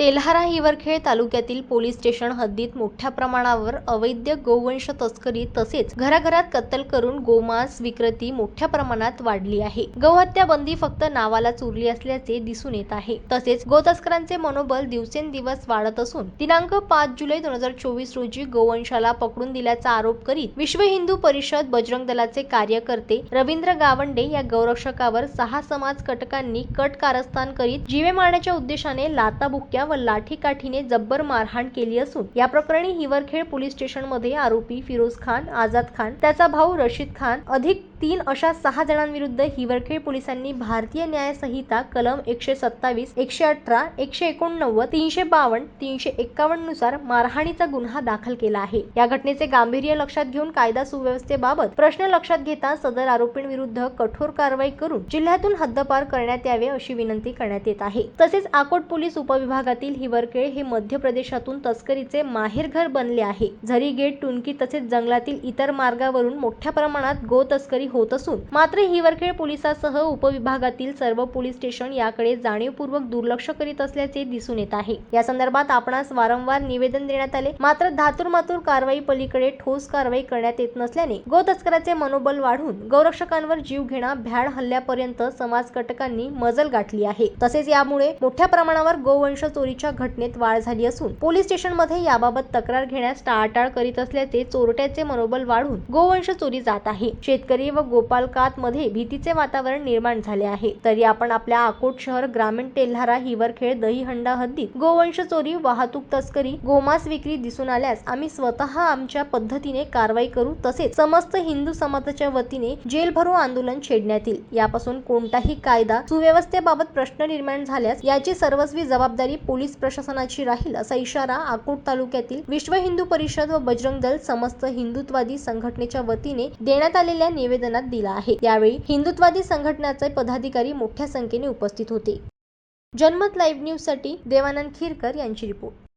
तेल्हारा हिवरखेड तालुक्यातील police station हद्दीत मोठ्या प्रमाणावर अवैध गोवंश तस्करी तसेच घराघरात कत्तल करून गोमांस विक्री मोठ्या प्रमाणात वाढली आहे। गोहत्या बंदी फक्त नावालाच उरली असल्याचे दिसून येत आहे। तसेच गोतस्करांचे मनोबल दिवसेंदिवस वाढत असून दिनांक 5 जुलै 2024 रोजी गोवंशाला पकडून दिल्याचा आरोप करीत विश्व हिंदू परिषद बजरंग दलाचे कार्यकर्ते रवींद्र गावंडे या गौरक्षकावर 6 समाज कटकांनी कट कारस्थान करीत जीवे मारण्याच्या उद्देशाने लाथाबुक्क्या व लाठीकाठीने जब्बर मारहाण केली असून या प्रकरणी हिवरखेड पोलीस स्टेशन मध्ये आरोपी फिरोज खान, आझाद खान, त्याचा भाऊ रशीद खान अधिक 3 अशा 6 जणांविरुद्ध हिवरखेड पोलिसांनी भारतीय न्याय संहिता कलम 127, 118, 189, 352, 351 नुसार मारहाणीचा गुन्हा दाखल केला आहे। या घटनेचे गांभीर्य लक्षात घेऊन कायदा सुव्यवस्थेबाबत प्रश्न लक्षात घेता सदर आरोपींविरुद्ध कठोर कारवाई करून जिल्ह्यातून हद्दपार करण्यात यावे अशी विनंती करण्यात येत आहे। तसेच आकोट पोलीस उपविभागातील हिवरखेड हे मध्य प्रदेशातून तस्करीचे माहेरघर बनले आहे। झरी गेट, टुनकी तसेच जंगलातील इतर मार्गावरून मोठ्या प्रमाणात गो तस्करी होत असून मात्र हिवरखेड पोलिसांसह उपविभागातील सर्व पोलीस स्टेशन याकडे जाणीवपूर्वक दुर्लक्ष करीत असल्याचे दिसून येत आहे। या संदर्भात आपणास वारंवार निवेदन देण्यात आले, मात्र धातुरमातुर कारवाई पलीकडे ठोस कारवाई करण्यात येत नसल्याने गो तस्करांचे मनोबल वाढून गौरक्षकांवर जीवघेणा भ्याड हल्ल्यापर्यंत समाजकटकांनी मजल गाठली आहे। तसेच यामुळे मोठ्या प्रमाणावर गोवंश चोरीच्या घटनेत वाढ झाली असून पोलीस स्टेशन मध्ये याबाबत तक्रार घेण्यास टाळाटाळ करीत असल्याचे चोरट्याचे मनोबल वाढून गोवंश चोरी जात आहे। शेतकरी व गोपालकात मध्ये भीतीचे वातावरण निर्माण झाले आहे। तरी आपण आपल्या अकोट शहर, ग्रामीण तेल्हारा, हिवरखेड, दहीहंडा हद्दीत गोवंश चोरी, वाहतूक तस्करी, गोमांस विक्री दिसून आल्यास आम्ही स्वतः आमच्या पद्धतीने कारवाई करू। तसेच समस्त हिंदू समाजाच्या वतीने जेल भरो आंदोलन छेडण्यात येईल। यापासून कोणताही कायदा सुव्यवस्थेबाबत प्रश्न निर्माण झाल्यास याची सर्वस्वी जबाबदारी पोलीस प्रशासनाची राहील असा इशारा अकोट तालुक्यातील विश्व हिंदू परिषद व बजरंग दल समस्त हिंदुत्ववादी संघटनेच्या वतीने देण्यात आलेल्या निवेदनात दिला आहे। यावेळी हिंदुत्ववादी संघटनेचे पदाधिकारी मोठ्या संख्येने उपस्थित होते। जनमत लाईव्ह न्यूज साठी देवानंद खिरकर यांची रिपोर्ट।